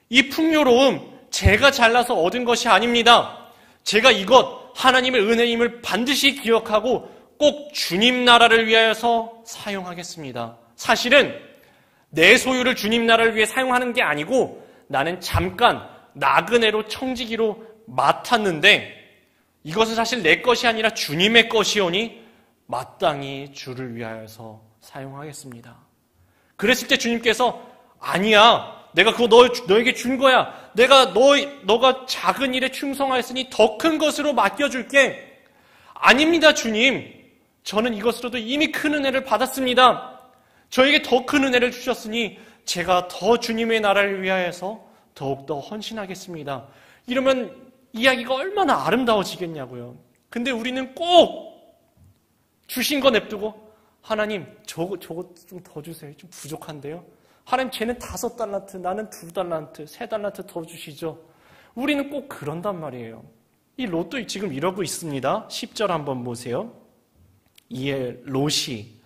이 풍요로움 제가 잘나서 얻은 것이 아닙니다. 제가 이것 하나님의 은혜임을 반드시 기억하고 꼭 주님 나라를 위하여서 사용하겠습니다. 사실은 내 소유를 주님 나라를 위해 사용하는 게 아니고 나는 잠깐 나그네로 청지기로 맡았는데 이것은 사실 내 것이 아니라 주님의 것이오니 마땅히 주를 위하여서 사용하겠습니다. 그랬을 때 주님께서 아니야. 내가 그거 너에게 준 거야. 내가 너가 작은 일에 충성하였으니 더 큰 것으로 맡겨줄게. 아닙니다, 주님. 저는 이것으로도 이미 큰 은혜를 받았습니다. 저에게 더 큰 은혜를 주셨으니 제가 더 주님의 나라를 위하여서 더욱더 헌신하겠습니다. 이러면 이야기가 얼마나 아름다워지겠냐고요. 근데 우리는 꼭 주신 거 냅두고 하나님 저거 좀 더 주세요. 좀 부족한데요. 하나님 쟤는 5달란트, 나는 2달란트, 3달란트 더 주시죠. 우리는 꼭 그런단 말이에요. 이 롯도 지금 이러고 있습니다. 10절 한번 보세요. 이에 롯이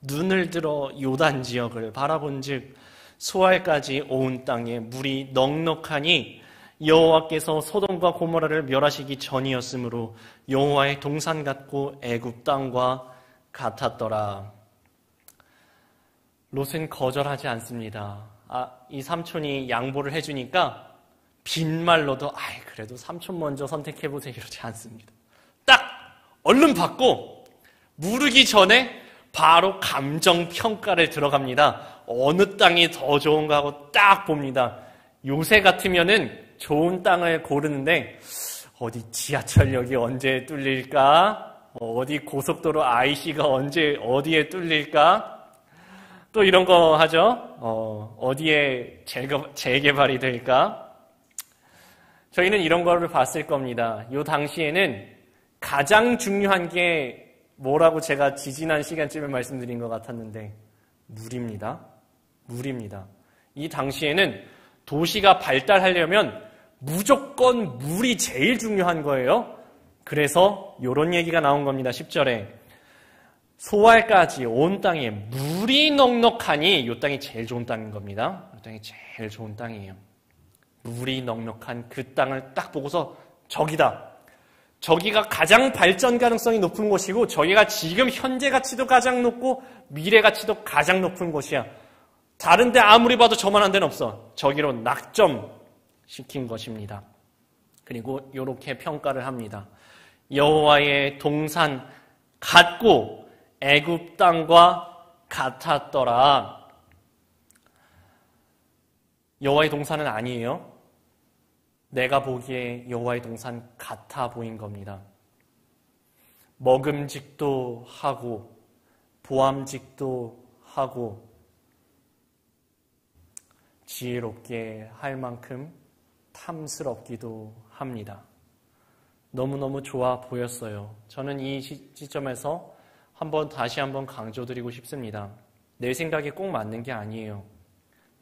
눈을 들어 요단 지역을 바라본즉 소알까지 온 땅에 물이 넉넉하니 여호와께서 소돔과 고모라를 멸하시기 전이었으므로 여호와의 동산 같고 애굽 땅과 같았더라. 롯은 거절하지 않습니다. 이 삼촌이 양보를 해주니까 빈말로도 그래도 삼촌 먼저 선택해보세요 이러지 않습니다. 딱 얼른 받고 무르기 전에 바로 감정평가를 들어갑니다. 어느 땅이 더 좋은가 하고 딱 봅니다. 요새 같으면은 좋은 땅을 고르는데 어디 지하철역이 언제 뚫릴까? 어디 고속도로 IC가 어디에 뚫릴까? 또 이런 거 하죠. 어디에 재개발이 될까? 저희는 이런 거를 봤을 겁니다. 요 당시에는 가장 중요한 게 뭐라고 제가 지지난 시간쯤에 말씀드린 것 같았는데 물입니다. 물입니다. 이 당시에는 도시가 발달하려면 무조건 물이 제일 중요한 거예요. 그래서 이런 얘기가 나온 겁니다. 10절에 소알까지 온 땅에 물이 넉넉하니 이 땅이 제일 좋은 땅인 겁니다. 이 땅이 제일 좋은 땅이에요. 물이 넉넉한 그 땅을 딱 보고서 저기다. 저기가 가장 발전 가능성이 높은 곳이고 저기가 지금 현재 가치도 가장 높고 미래 가치도 가장 높은 곳이야. 다른 데 아무리 봐도 저만한 데는 없어. 저기로 낙점시킨 것입니다. 그리고 이렇게 평가를 합니다. 여호와의 동산 같고 애굽 땅과 같았더라. 여호와의 동산은 아니에요. 내가 보기에 여호와의 동산 같아 보인 겁니다. 먹음직도 하고 보암직도 하고 지혜롭게 할 만큼 탐스럽기도 합니다. 너무너무 좋아 보였어요. 저는 이 시점에서 다시 한번 강조드리고 싶습니다. 내 생각이 꼭 맞는 게 아니에요.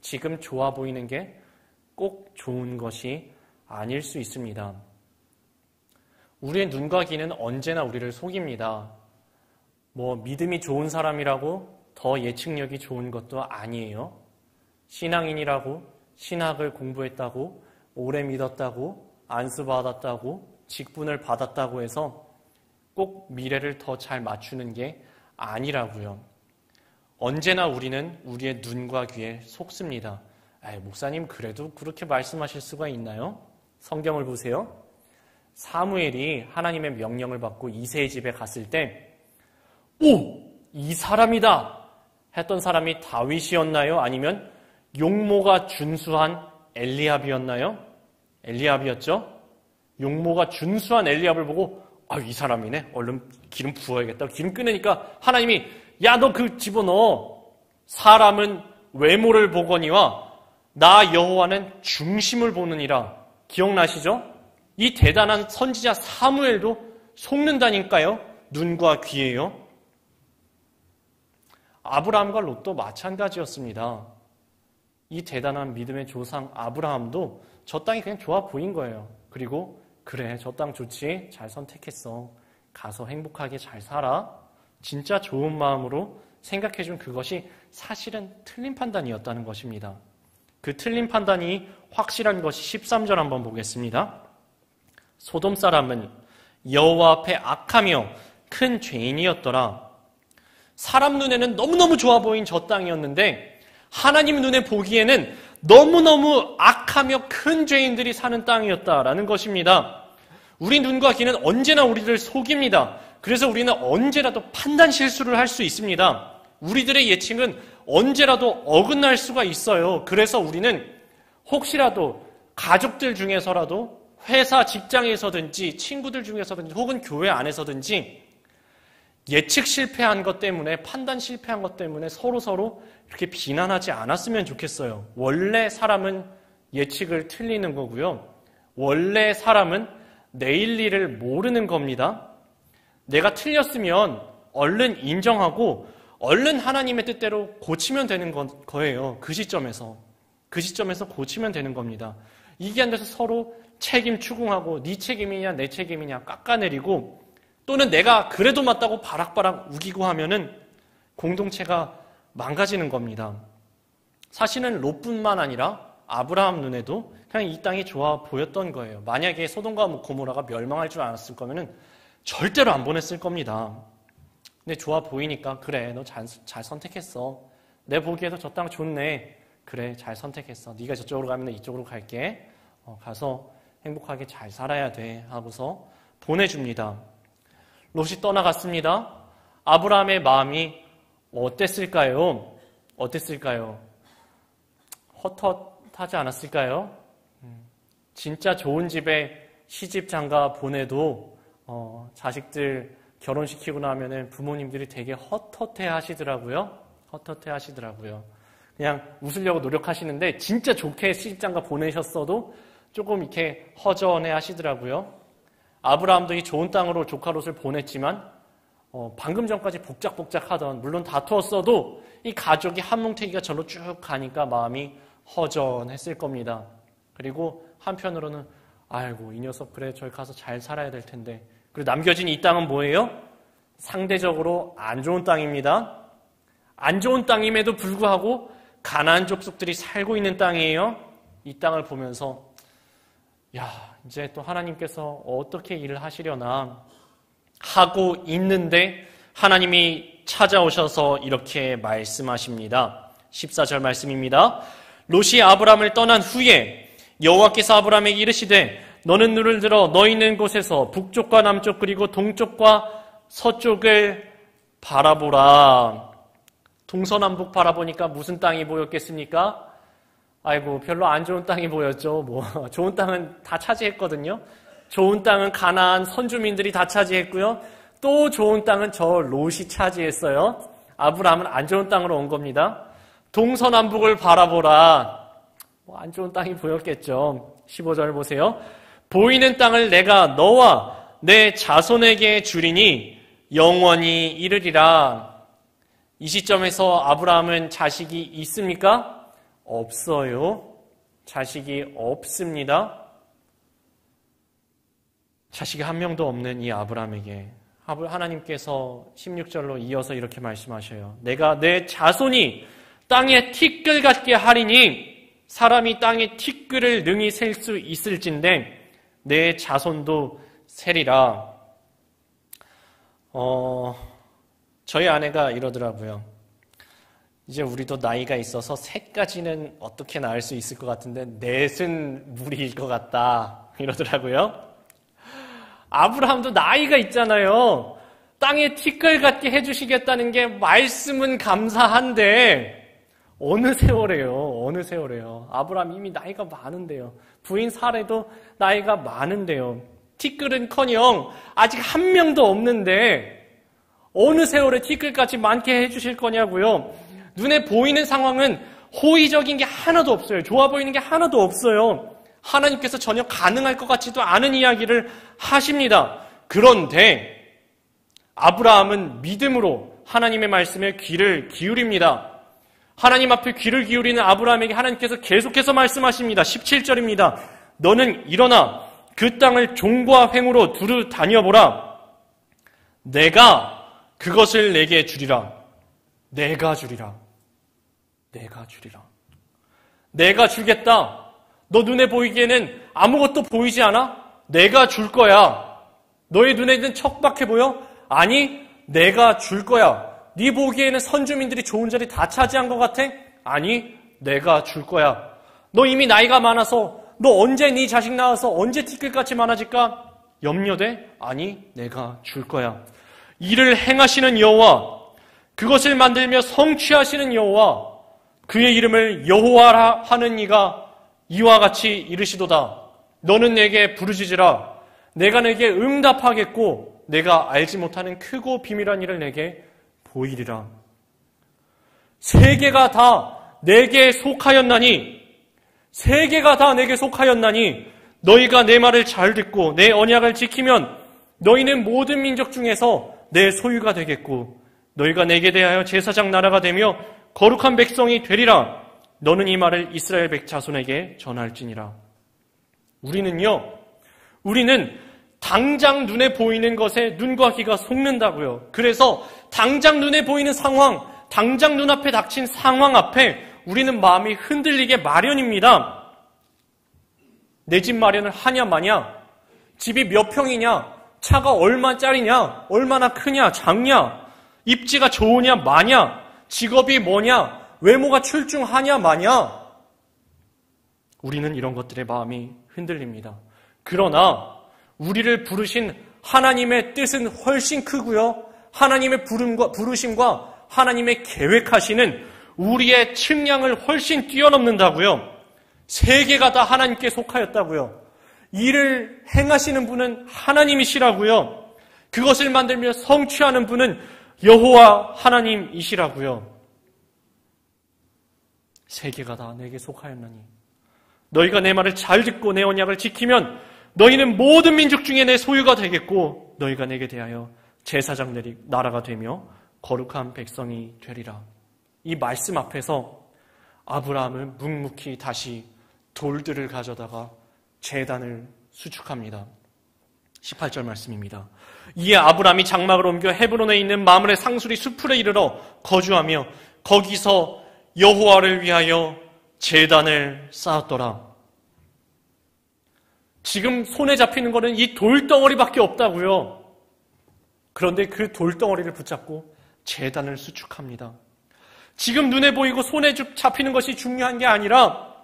지금 좋아 보이는 게 꼭 좋은 것이 아닐 수 있습니다. 우리의 눈과 귀는 언제나 우리를 속입니다. 믿음이 좋은 사람이라고 더 예측력이 좋은 것도 아니에요. 신앙인이라고 신학을 공부했다고 오래 믿었다고 안수받았다고 직분을 받았다고 해서 꼭 미래를 더 잘 맞추는 게 아니라고요. 언제나 우리는 우리의 눈과 귀에 속습니다. 목사님 그래도 그렇게 말씀하실 수가 있나요? 성경을 보세요. 사무엘이 하나님의 명령을 받고 이새의 집에 갔을 때 이 사람이다 했던 사람이 다윗이었나요? 아니면 용모가 준수한 엘리압이었나요? 엘리압이었죠? 용모가 준수한 엘리압을 보고 이 사람이네. 얼른 기름 부어야겠다. 기름 끄내니까 하나님이 야, 너 그 집어넣어. 사람은 외모를 보거니와 나 여호와는 중심을 보느니라. 기억나시죠? 이 대단한 선지자 사무엘도 속는다니까요. 눈과 귀예요. 아브라함과 롯도 마찬가지였습니다. 이 대단한 믿음의 조상 아브라함도 저 땅이 그냥 좋아 보인 거예요. 그리고 그래, 저 땅 좋지. 잘 선택했어. 가서 행복하게 잘 살아. 진짜 좋은 마음으로 생각해준 그것이 사실은 틀린 판단이었다는 것입니다. 그 틀린 판단이 확실한 것이 13절 한번 보겠습니다. 소돔 사람은 여호와 앞에 악하며 큰 죄인이었더라. 사람 눈에는 너무너무 좋아 보인 저 땅이었는데 하나님 눈에 보기에는 너무너무 악하며 큰 죄인들이 사는 땅이었다라는 것입니다. 우리 눈과 귀는 언제나 우리를 속입니다. 그래서 우리는 언제라도 판단 실수를 할 수 있습니다. 우리들의 예측은 언제라도 어긋날 수가 있어요. 그래서 우리는 혹시라도 가족들 중에서라도 회사 직장에서든지 친구들 중에서든지 혹은 교회 안에서든지 예측 실패한 것 때문에 판단 실패한 것 때문에 서로 이렇게 비난하지 않았으면 좋겠어요. 원래 사람은 예측을 틀리는 거고요. 원래 사람은 내일 일을 모르는 겁니다. 내가 틀렸으면 얼른 인정하고 얼른 하나님의 뜻대로 고치면 되는 거예요. 그 시점에서 고치면 되는 겁니다. 이게 안 돼서 서로 책임 추궁하고 네 책임이냐 내 책임이냐 깎아내리고 또는 내가 그래도 맞다고 바락바락 우기고 하면은 공동체가 망가지는 겁니다. 사실은 롯뿐만 아니라 아브라함 눈에도 그냥 이 땅이 좋아 보였던 거예요. 만약에 소돔과 고모라가 멸망할 줄 알았을 거면은 절대로 안 보냈을 겁니다. 근데 좋아 보이니까 그래 너 잘 선택했어. 내 보기에도 저 땅 좋네. 그래 잘 선택했어. 네가 저쪽으로 가면 이쪽으로 갈게. 가서 행복하게 잘 살아야 돼 하고서 보내줍니다. 롯이 떠나갔습니다. 아브라함의 마음이 어땠을까요? 헛헛하지 않았을까요? 진짜 좋은 집에 시집 장가 보내도 자식들 결혼시키고 나면은 부모님들이 되게 헛헛해 하시더라고요. 그냥 웃으려고 노력하시는데 진짜 좋게 시집 장가 보내셨어도 조금 이렇게 허전해 하시더라고요. 아브라함도 이 좋은 땅으로 조카 롯을 보냈지만 방금 전까지 복작복작하던 물론 다투었어도 이 가족이 한 뭉태기가 절로 쭉 가니까 마음이 허전했을 겁니다. 그리고 한편으로는 아이고 이 녀석 그래 저기 가서 잘 살아야 될 텐데. 그리고 남겨진 이 땅은 뭐예요? 상대적으로 안 좋은 땅입니다. 안 좋은 땅임에도 불구하고 가나안 족속들이 살고 있는 땅이에요. 이 땅을 보면서 이제 또 하나님께서 어떻게 일을 하시려나 하고 있는데 하나님이 찾아오셔서 이렇게 말씀하십니다. 14절 말씀입니다. 롯이 아브라함을 떠난 후에 여호와께서 아브라함에게 이르시되 너는 눈을 들어 너 있는 곳에서 북쪽과 남쪽 그리고 동쪽과 서쪽을 바라보라. 동서남북 바라보니까 무슨 땅이 보였겠습니까? 아이고, 별로 안 좋은 땅이 보였죠. 좋은 땅은 다 차지했거든요. 좋은 땅은 가나안 선주민들이 다 차지했고요. 또 좋은 땅은 저 롯이 차지했어요. 아브라함은 안 좋은 땅으로 온 겁니다. 동서남북을 바라보라. 안 좋은 땅이 보였겠죠. 15절 보세요. 보이는 땅을 내가 너와 내 자손에게 주리니 영원히 이르리라. 이 시점에서 아브라함은 자식이 있습니까? 없어요. 자식이 없습니다. 자식이 한 명도 없는 이 아브라함에게 하나님께서 16절로 이어서 이렇게 말씀하셔요. 내가 내 자손이 땅에 티끌 같게 하리니 사람이 땅에 티끌을 능히 셀 수 있을진데 내 자손도 세리라. 저희 아내가 이러더라고요. 이제 우리도 나이가 있어서 셋까지는 어떻게 낳을 수 있을 것 같은데 넷은 무리일 것 같다. 이러더라고요. 아브라함도 나이가 있잖아요. 땅에 티끌 같게 해주시겠다는 게 말씀은 감사한데 어느 세월에요. 아브라함 이미 나이가 많은데요. 부인 사례도 나이가 많은데요. 티끌은커녕 아직 한 명도 없는데 어느 세월에 티끌같이 많게 해주실 거냐고요. 눈에 보이는 상황은 호의적인 게 하나도 없어요. 좋아 보이는 게 하나도 없어요. 하나님께서 전혀 가능할 것 같지도 않은 이야기를 하십니다. 그런데 아브라함은 믿음으로 하나님의 말씀에 귀를 기울입니다. 하나님 앞에 귀를 기울이는 아브라함에게 하나님께서 계속해서 말씀하십니다. 17절입니다. 너는 일어나 그 땅을 종과 횡으로 두루 다녀보라. 내가 그것을 내게 주리라. 내가 주리라. 내가 주겠다. 너 눈에 보이기에는 아무것도 보이지 않아? 내가 줄 거야. 너의 눈에는 척박해 보여? 아니, 내가 줄 거야. 네 보기에는 선주민들이 좋은 자리 다 차지한 것 같아? 아니, 내가 줄 거야. 너 이미 나이가 많아서 너 언제 네 자식 낳아서 언제 티끌같이 많아질까? 염려돼? 아니, 내가 줄 거야. 이를 행하시는 여호와, 그것을 만들며 성취하시는 여호와, 그의 이름을 여호와라 하는 이가 이와 같이 이르시도다. 너는 내게 부르짖으라. 내가 내게 응답하겠고 내가 알지 못하는 크고 비밀한 일을 내게 보이리라. 세계가 다 내게 속하였나니 너희가 내 말을 잘 듣고 내 언약을 지키면 너희는 모든 민족 중에서 내 소유가 되겠고 너희가 내게 대하여 제사장 나라가 되며 거룩한 백성이 되리라. 너는 이 말을 이스라엘 백자손에게 전할지니라. 우리는 당장 눈에 보이는 것에 눈과 귀가 속는다고요. 그래서 당장 눈에 보이는 상황, 당장 눈앞에 닥친 상황 앞에 우리는 마음이 흔들리게 마련입니다. 내 집 마련을 하냐 마냐, 집이 몇 평이냐, 차가 얼마짜리냐, 얼마나 크냐, 작냐, 입지가 좋으냐 마냐, 직업이 뭐냐, 외모가 출중하냐 마냐. 우리는 이런 것들에 마음이 흔들립니다. 그러나 우리를 부르신 하나님의 뜻은 훨씬 크고요. 하나님의 부르심과 하나님의 계획하시는 우리의 측량을 훨씬 뛰어넘는다고요. 세계가 다 하나님께 속하였다고요. 이를 행하시는 분은 하나님이시라고요. 그것을 만들며 성취하는 분은 여호와 하나님이시라고요. 세계가 다 내게 속하였나니 너희가 내 말을 잘 듣고 내 언약을 지키면 너희는 모든 민족 중에 내 소유가 되겠고 너희가 내게 대하여 제사장 나라가 되며 거룩한 백성이 되리라. 이 말씀 앞에서 아브라함은 묵묵히 다시 돌들을 가져다가 제단을 수축합니다. 18절 말씀입니다. 이에 아브라함이 장막을 옮겨 헤브론에 있는 마므레 상수리 숲으로 이르러 거주하며 거기서 여호와를 위하여 제단을 쌓았더라. 지금 손에 잡히는 거는 이 돌덩어리밖에 없다고요. 그런데 그 돌덩어리를 붙잡고 제단을 수축합니다. 지금 눈에 보이고 손에 잡히는 것이 중요한 게 아니라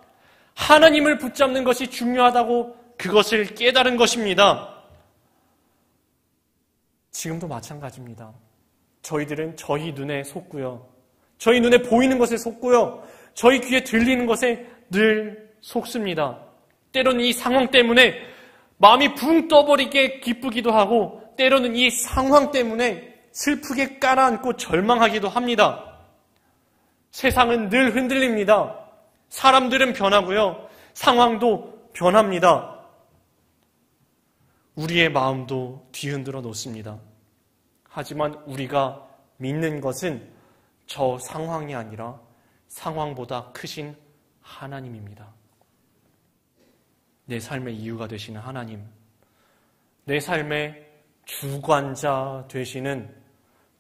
하나님을 붙잡는 것이 중요하다고 그것을 깨달은 것입니다. 지금도 마찬가지입니다. 저희들은 저희 눈에 속고요. 저희 눈에 보이는 것에 속고요. 저희 귀에 들리는 것에 늘 속습니다. 때로는 이 상황 때문에 마음이 붕 떠버리게 기쁘기도 하고 때로는 이 상황 때문에 슬프게 깔아앉고 절망하기도 합니다. 세상은 늘 흔들립니다. 사람들은 변하고요. 상황도 변합니다. 우리의 마음도 뒤흔들어 놓습니다. 하지만 우리가 믿는 것은 저 상황이 아니라 상황보다 크신 하나님입니다. 내 삶의 이유가 되시는 하나님, 내 삶의 주관자 되시는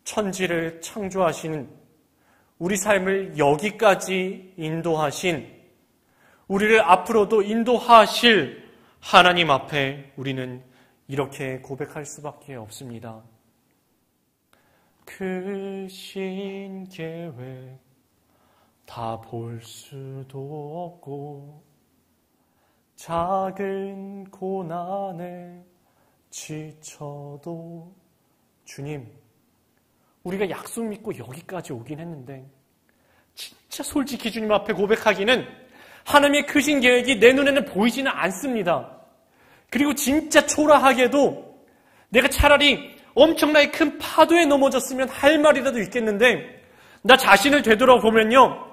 천지를 창조하시는 우리 삶을 여기까지 인도하신 우리를 앞으로도 인도하실 하나님 앞에 우리는 이렇게 고백할 수밖에 없습니다. 크신 계획 다 볼 수도 없고 작은 고난에 지쳐도 주님, 우리가 약속 믿고 여기까지 오긴 했는데 진짜 솔직히 주님 앞에 고백하기는 하나님의 크신 계획이 내 눈에는 보이지는 않습니다. 그리고 진짜 초라하게도 내가 차라리 엄청나게 큰 파도에 넘어졌으면 할 말이라도 있겠는데 나 자신을 되돌아보면요,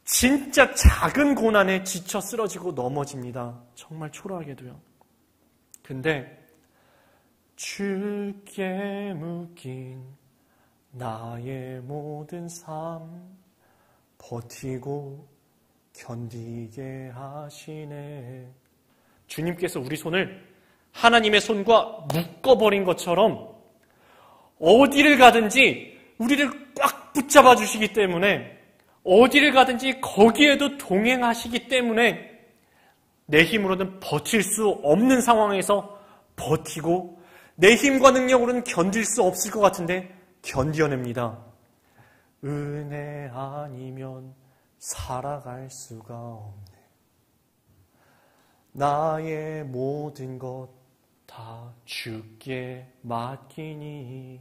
진짜 작은 고난에 지쳐 쓰러지고 넘어집니다. 정말 초라하게도요. 근데 주께 묶인 나의 모든 삶 버티고 견디게 하시네. 주님께서 우리 손을 하나님의 손과 묶어버린 것처럼 어디를 가든지 우리를 꽉 붙잡아 주시기 때문에 어디를 가든지 거기에도 동행하시기 때문에 내 힘으로는 버틸 수 없는 상황에서 버티고 내 힘과 능력으로는 견딜 수 없을 것 같은데 견뎌냅니다. 은혜 아니면 살아갈 수가 없네. 나의 모든 것 다 주께 맡기니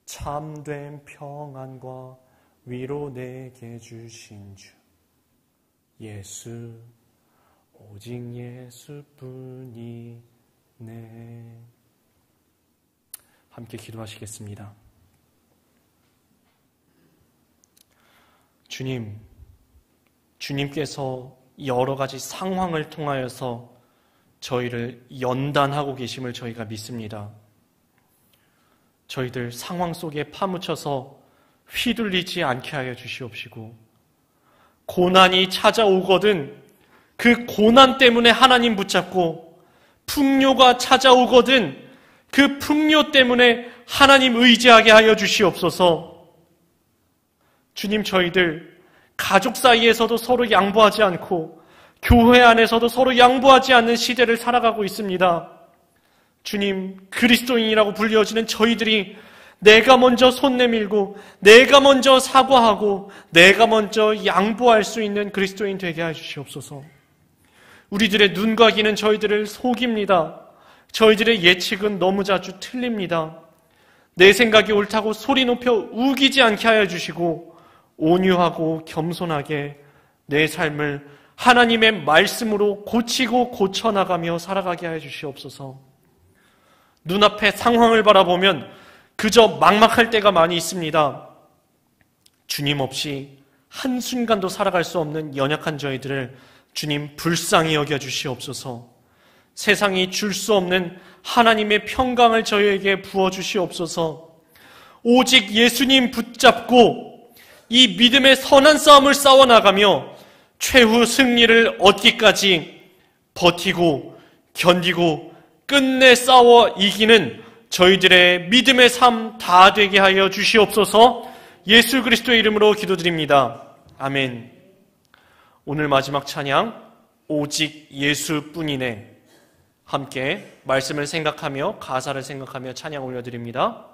참된 평안과 위로 내게 주신 주 예수, 오직 예수뿐이네. 함께 기도하시겠습니다. 주님, 주님께서 여러 가지 상황을 통하여서 저희를 연단하고 계심을 저희가 믿습니다. 저희들 상황 속에 파묻혀서 휘둘리지 않게 하여 주시옵시고, 고난이 찾아오거든 그 고난 때문에 하나님 붙잡고, 풍요가 찾아오거든 그 풍요 때문에 하나님 의지하게 하여 주시옵소서. 주님, 저희들 가족 사이에서도 서로 양보하지 않고 교회 안에서도 서로 양보하지 않는 시대를 살아가고 있습니다. 주님, 그리스도인이라고 불려지는 저희들이 내가 먼저 손 내밀고 내가 먼저 사과하고 내가 먼저 양보할 수 있는 그리스도인 되게 해주시옵소서. 우리들의 눈과 귀는 저희들을 속입니다. 저희들의 예측은 너무 자주 틀립니다. 내 생각이 옳다고 소리 높여 우기지 않게 하여 주시고 온유하고 겸손하게 내 삶을 하나님의 말씀으로 고치고 고쳐나가며 살아가게 하여 주시옵소서. 눈앞의 상황을 바라보면 그저 막막할 때가 많이 있습니다. 주님 없이 한순간도 살아갈 수 없는 연약한 저희들을 주님 불쌍히 여겨 주시옵소서. 세상이 줄 수 없는 하나님의 평강을 저희에게 부어 주시옵소서. 오직 예수님 붙잡고 이 믿음의 선한 싸움을 싸워나가며 최후 승리를 얻기까지 버티고 견디고 끝내 싸워 이기는 저희들의 믿음의 삶 다 되게 하여 주시옵소서. 예수 그리스도의 이름으로 기도드립니다. 아멘. 오늘 마지막 찬양 오직 예수뿐이네. 함께 말씀을 생각하며 가사를 생각하며 찬양 올려드립니다.